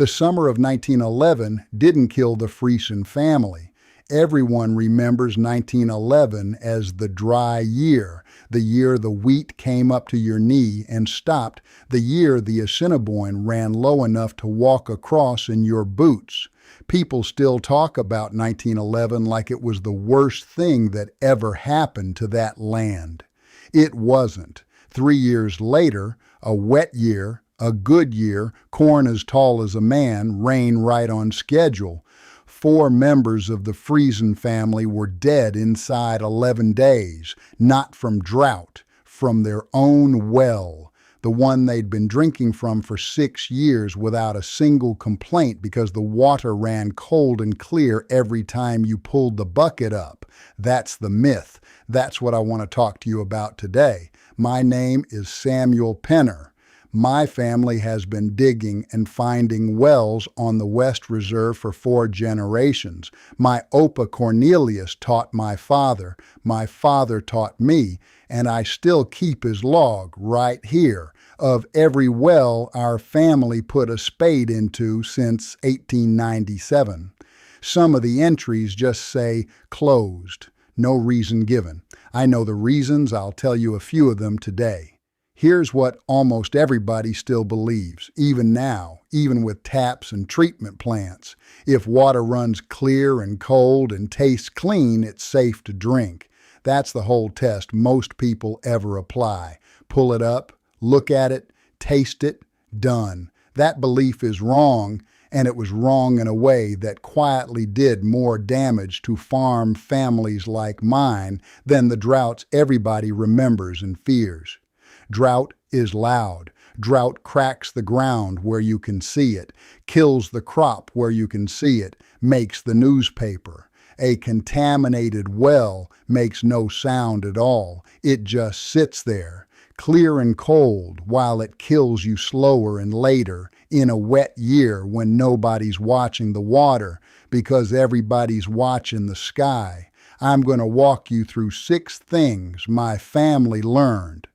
The summer of 1911 didn't kill the Friesen family. Everyone remembers 1911 as the dry year, the year the wheat came up to your knee and stopped, the year the Assiniboine ran low enough to walk across in your boots. People still talk about 1911 like it was the worst thing that ever happened to that land. It wasn't. 3 years later, a wet year, a good year, corn as tall as a man, rain right on schedule. 4 members of the Friesen family were dead inside 11 days, not from drought, from their own well, the one they'd been drinking from for 6 years without a single complaint because the water ran cold and clear every time you pulled the bucket up. That's the myth. That's what I want to talk to you about today. My name is Samuel Penner. My family has been digging and finding wells on the West Reserve for 4 generations. My Opa Cornelius taught my father taught me, and I still keep his log right here of every well our family put a spade into since 1897. Some of the entries just say closed, no reason given. I know the reasons. I'll tell you a few of them today. Here's what almost everybody still believes, even now, even with taps and treatment plants. If water runs clear and cold and tastes clean, it's safe to drink. That's the whole test most people ever apply. Pull it up, look at it, taste it, done. That belief is wrong, and it was wrong in a way that quietly did more damage to farm families like mine than the droughts everybody remembers and fears. Drought is loud. Drought cracks the ground where you can see it, kills the crop where you can see it, makes the newspaper. A contaminated well makes no sound at all. It just sits there, clear and cold, while it kills you slower and later in a wet year when nobody's watching the water because everybody's watching the sky. I'm going to walk you through 6 things my family learned,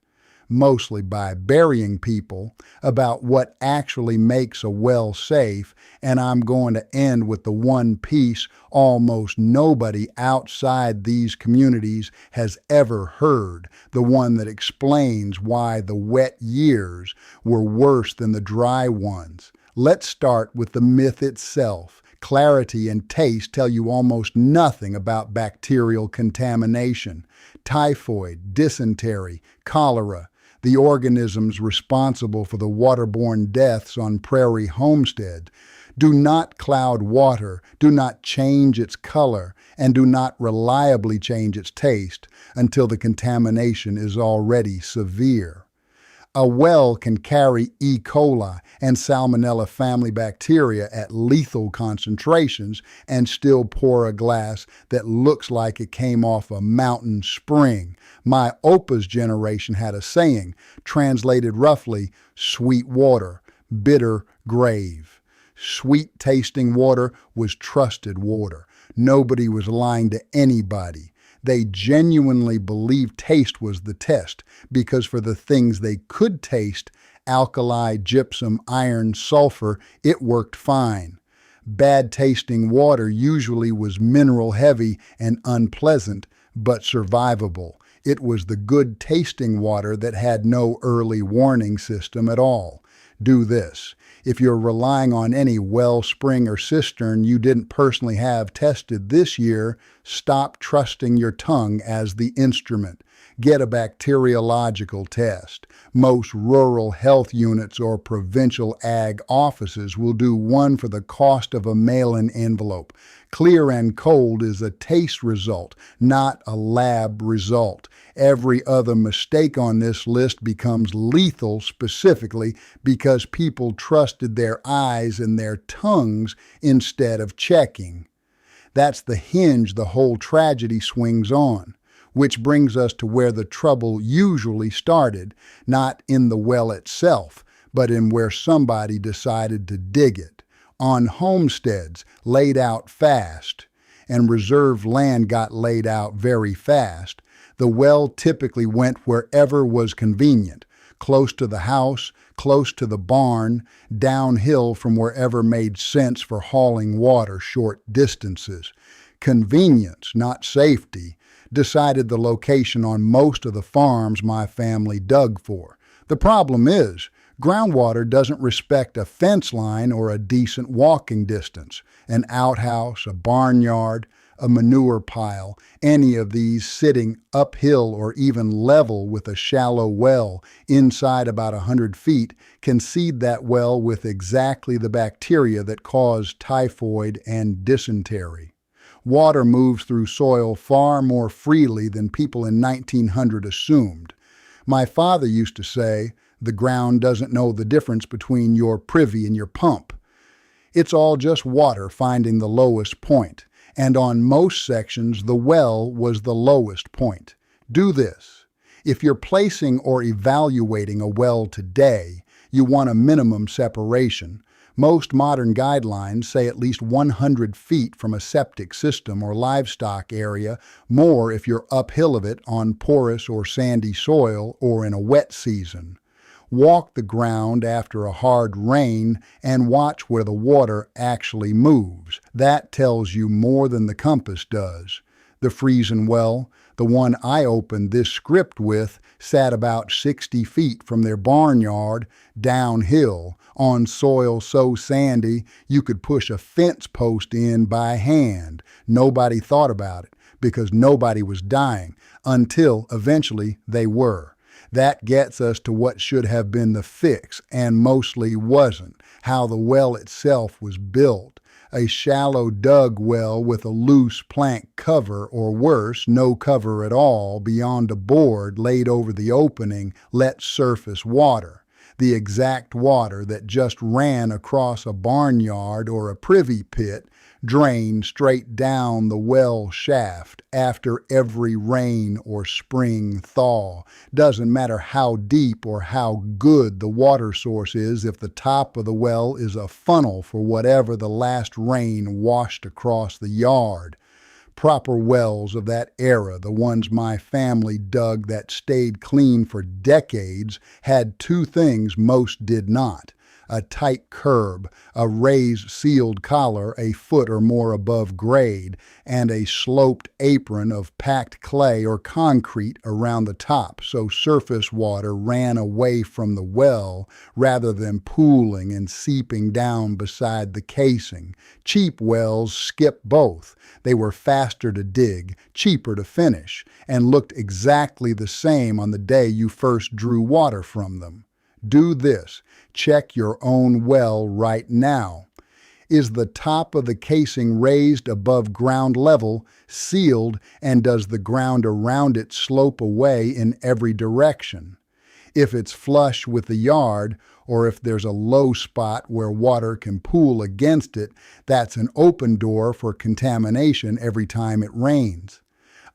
mostly by burying people, about what actually makes a well safe, and I'm going to end with the one piece almost nobody outside these communities has ever heard, the one that explains why the wet years were worse than the dry ones. Let's start with the myth itself. Clarity and taste tell you almost nothing about bacterial contamination. Typhoid, dysentery, cholera, the organisms responsible for the waterborne deaths on prairie homesteads, do not cloud water, do not change its color, and do not reliably change its taste until the contamination is already severe. A well can carry E. coli and Salmonella family bacteria at lethal concentrations and still pour a glass that looks like it came off a mountain spring. My Opa's generation had a saying, translated roughly, sweet water, bitter grave. Sweet-tasting water was trusted water. Nobody was lying to anybody. They genuinely believed taste was the test, because for the things they could taste, alkali, gypsum, iron, sulfur, it worked fine. Bad-tasting water usually was mineral-heavy and unpleasant, but survivable. It was the good-tasting water that had no early warning system at all. Do this. If you're relying on any well, spring, or cistern you didn't personally have tested this year, stop trusting your tongue as the instrument. Get a bacteriological test. Most rural health units or provincial ag offices will do one for the cost of a mail-in envelope. Clear and cold is a taste result, not a lab result. Every other mistake on this list becomes lethal specifically because people trusted their eyes and their tongues instead of checking. That's the hinge the whole tragedy swings on, which brings us to where the trouble usually started, not in the well itself, but in where somebody decided to dig it. On homesteads laid out fast, and reserved land got laid out very fast, the well typically went wherever was convenient. close to the house, close to the barn, downhill from wherever made sense for hauling water short distances. Convenience, not safety, decided the location on most of the farms my family dug for. The problem is, groundwater doesn't respect a fence line or a decent walking distance. An outhouse, a barnyard, a manure pile, any of these sitting uphill or even level with a shallow well inside about 100 feet can seed that well with exactly the bacteria that cause typhoid and dysentery. Water moves through soil far more freely than people in 1900 assumed. My father used to say, the ground doesn't know the difference between your privy and your pump. It's all just water finding the lowest point, and on most sections the well was the lowest point. Do this. If you're placing or evaluating a well today, you want a minimum separation. Most modern guidelines say at least 100 feet from a septic system or livestock area, more if you're uphill of it on porous or sandy soil or in a wet season. Walk the ground after a hard rain and watch where the water actually moves. That tells you more than the compass does. The Friesen well, the one I opened this script with, sat about 60 feet from their barnyard, downhill, on soil so sandy you could push a fence post in by hand. Nobody thought about it because nobody was dying, until eventually they were. That gets us to what should have been the fix, and mostly wasn't, how the well itself was built. A shallow dug well with a loose plank cover, or worse, no cover at all, beyond a board laid over the opening, let surface water. The exact water that just ran across a barnyard or a privy pit drained straight down the well shaft after every rain or spring thaw. Doesn't matter how deep or how good the water source is if the top of the well is a funnel for whatever the last rain washed across the yard. Proper wells of that era, the ones my family dug that stayed clean for decades, had two things most did not: a tight curb, a raised sealed collar a foot or more above grade, and a sloped apron of packed clay or concrete around the top so surface water ran away from the well rather than pooling and seeping down beside the casing. Cheap wells skipped both. They were faster to dig, cheaper to finish, and looked exactly the same on the day you first drew water from them. Do this. Check your own well right now. Is the top of the casing raised above ground level, sealed, and does the ground around it slope away in every direction? If it's flush with the yard, or if there's a low spot where water can pool against it, that's an open door for contamination every time it rains.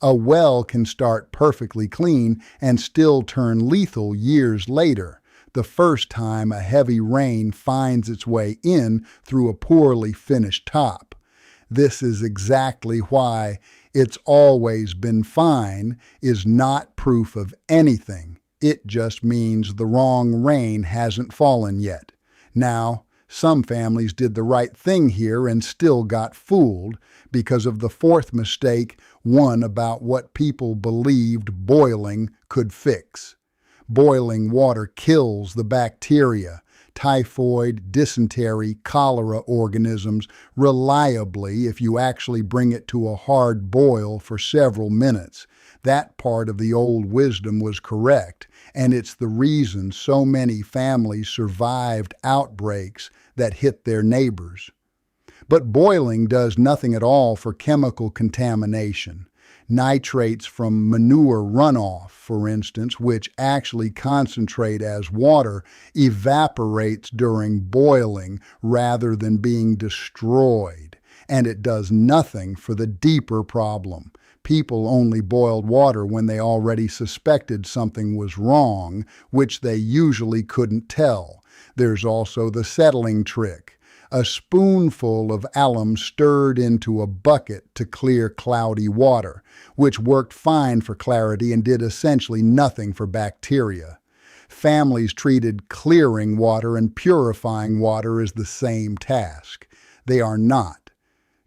A well can start perfectly clean and still turn lethal years later, the first time a heavy rain finds its way in through a poorly finished top. This is exactly why "it's always been fine" is not proof of anything. It just means the wrong rain hasn't fallen yet. Now, some families did the right thing here and still got fooled because of the fourth mistake, one about what people believed boiling could fix. Boiling water kills the bacteria, typhoid, dysentery, cholera organisms reliably if you actually bring it to a hard boil for several minutes. That part of the old wisdom was correct, and it's the reason so many families survived outbreaks that hit their neighbors. But boiling does nothing at all for chemical contamination. Nitrates from manure runoff, for instance, which actually concentrate as water, evaporates during boiling rather than being destroyed. And it does nothing for the deeper problem. People only boiled water when they already suspected something was wrong, which they usually couldn't tell. There's also the settling trick. A spoonful of alum stirred into a bucket to clear cloudy water, which worked fine for clarity and did essentially nothing for bacteria. Families treated clearing water and purifying water as the same task. They are not.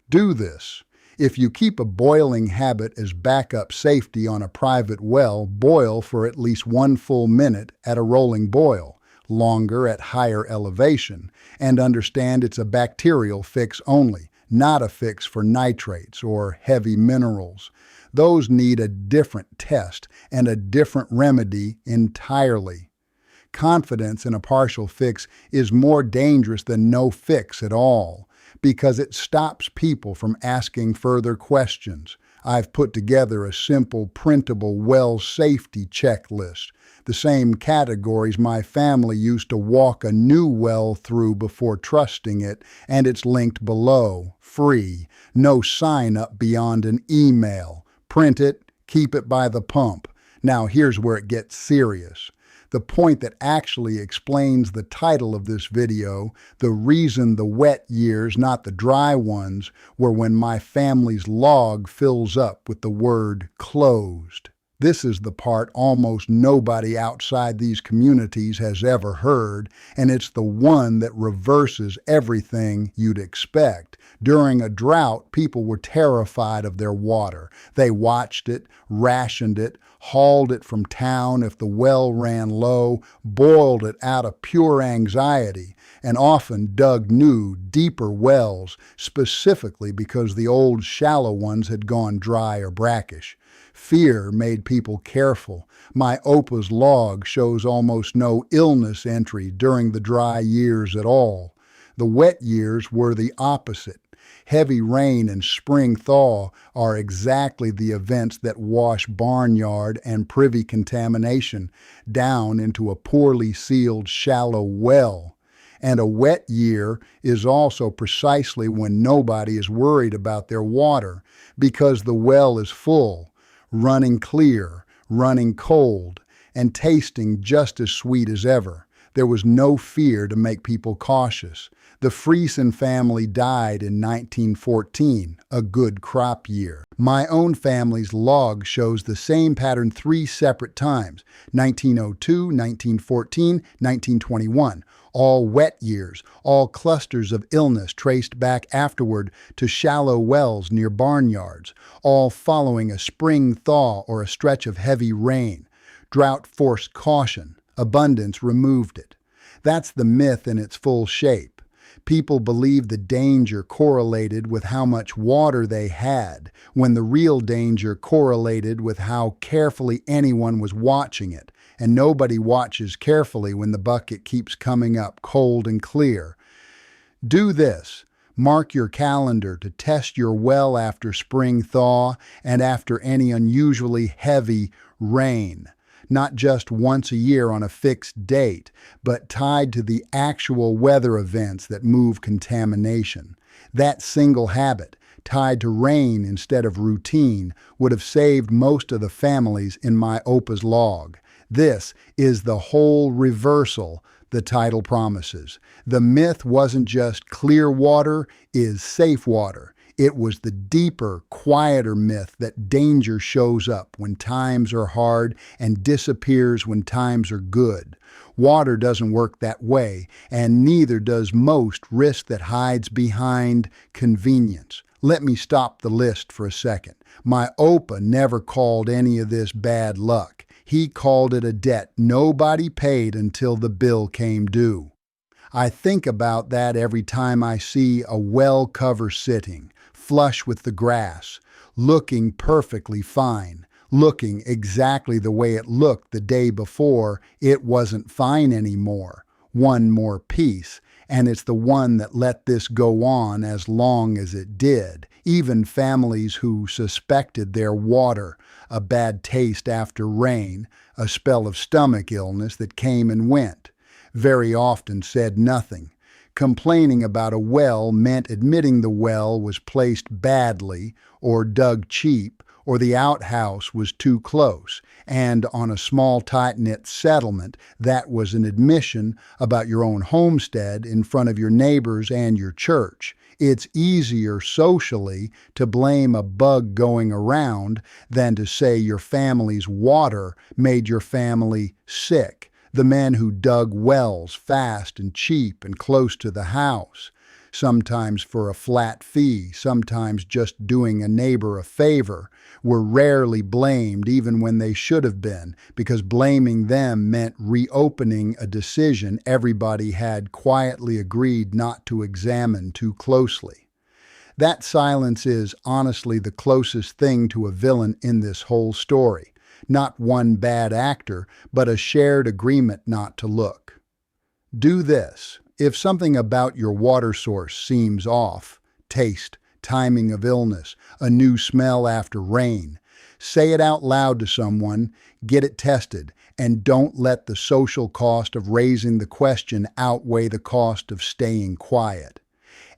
Do this. If you keep a boiling habit as backup safety on a private well, boil for at least 1 full minute at a rolling boil, longer at higher elevation, and understand it's a bacterial fix only, not a fix for nitrates or heavy minerals. Those need a different test and a different remedy entirely. Confidence in a partial fix is more dangerous than no fix at all, because it stops people from asking further questions. I've put together a simple, printable well safety checklist, the same categories my family used to walk a new well through before trusting it, and it's linked below, free, no sign up beyond an email. Print it, keep it by the pump. Now here's where it gets serious. The point that actually explains the title of this video, the reason the wet years, not the dry ones, were when my family's log fills up with the word closed. This is the part almost nobody outside these communities has ever heard, and it's the one that reverses everything you'd expect. During a drought, people were terrified of their water. They watched it, rationed it, hauled it from town if the well ran low, boiled it out of pure anxiety, and often dug new, deeper wells, specifically because the old shallow ones had gone dry or brackish. Fear made people careful. My OPA's log shows almost no illness entry during the dry years at all. The wet years were the opposite. Heavy rain and spring thaw are exactly the events that wash barnyard and privy contamination down into a poorly sealed shallow well. And a wet year is also precisely when nobody is worried about their water, because the well is full, running clear, running cold, and tasting just as sweet as ever. There was no fear to make people cautious. The Friesen family died in 1914, a good crop year. My own family's log shows the same pattern 3 separate times, 1902, 1914, 1921. All wet years, all clusters of illness traced back afterward to shallow wells near barnyards, all following a spring thaw or a stretch of heavy rain. Drought forced caution, abundance removed it. That's the myth in its full shape. People believed the danger correlated with how much water they had, when the real danger correlated with how carefully anyone was watching it. And nobody watches carefully when the bucket keeps coming up cold and clear. Do this. Mark your calendar to test your well after spring thaw and after any unusually heavy rain. Not just once a year on a fixed date, but tied to the actual weather events that move contamination. That single habit, tied to rain instead of routine, would have saved most of the families in my OPA's log. This is the whole reversal the title promises. The myth wasn't just clear water is safe water. It was the deeper, quieter myth that danger shows up when times are hard and disappears when times are good. Water doesn't work that way, and neither does most risk that hides behind convenience. Let me stop the list for a second. My OPA never called any of this bad luck. He called it a debt nobody paid until the bill came due. I think about that every time I see a well cover sitting, flush with the grass, looking perfectly fine, looking exactly the way it looked the day before it wasn't fine anymore. One more piece, and it's the one that let this go on as long as it did. Even families who suspected their water, a bad taste after rain, a spell of stomach illness that came and went, very often said nothing. Complaining about a well meant admitting the well was placed badly or dug cheap or the outhouse was too close, and on a small tight-knit settlement, that was an admission about your own homestead in front of your neighbors and your church. It's easier socially to blame a bug going around than to say your family's water made your family sick. The men who dug wells fast and cheap and close to the house, sometimes for a flat fee, sometimes just doing a neighbor a favor, were rarely blamed even when they should have been, because blaming them meant reopening a decision everybody had quietly agreed not to examine too closely. That silence is, honestly, the closest thing to a villain in this whole story. Not one bad actor, but a shared agreement not to look. Do this. If something about your water source seems off, taste, timing of illness, a new smell after rain, say it out loud to someone, get it tested, and don't let the social cost of raising the question outweigh the cost of staying quiet.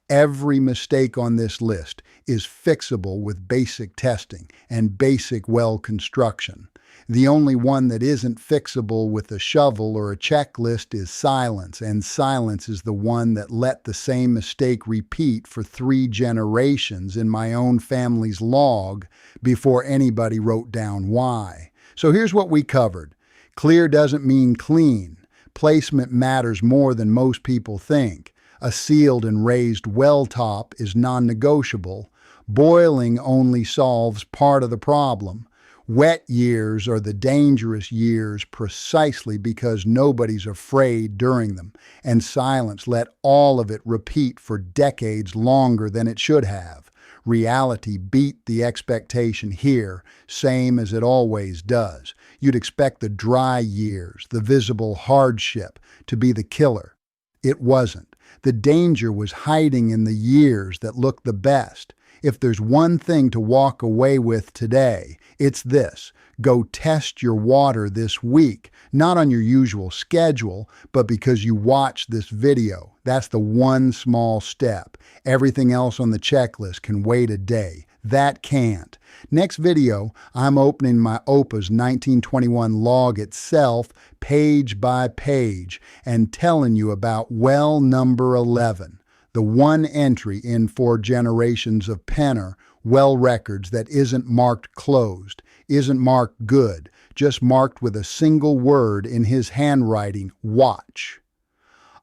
Every mistake on this list is fixable with basic testing and basic well construction. The only one that isn't fixable with a shovel or a checklist is silence, and silence is the one that let the same mistake repeat for 3 generations in my own family's log before anybody wrote down why. So here's what we covered. Clear doesn't mean clean. Placement matters more than most people think. A sealed and raised well top is non-negotiable. Boiling only solves part of the problem. Wet years are the dangerous years precisely because nobody's afraid during them, and silence let all of it repeat for decades longer than it should have. Reality beat the expectation here, same as it always does. You'd expect the dry years, the visible hardship, to be the killer. It wasn't. The danger was hiding in the years that looked the best. If there's one thing to walk away with today, it's this. Go test your water this week, not on your usual schedule, but because you watched this video. That's the one small step. Everything else on the checklist can wait a day. That can't. Next video, I'm opening my OPA's 1921 log itself, page by page, and telling you about well number 11, the one entry in 4 generations of Penner well records that isn't marked closed, isn't marked good, just marked with a single word in his handwriting, watch.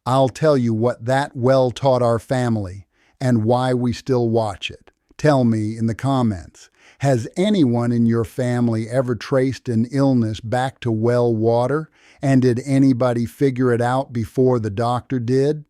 I'll tell you what that well taught our family and why we still watch it. Tell me in the comments. Has anyone in your family ever traced an illness back to well water? And did anybody figure it out before the doctor did?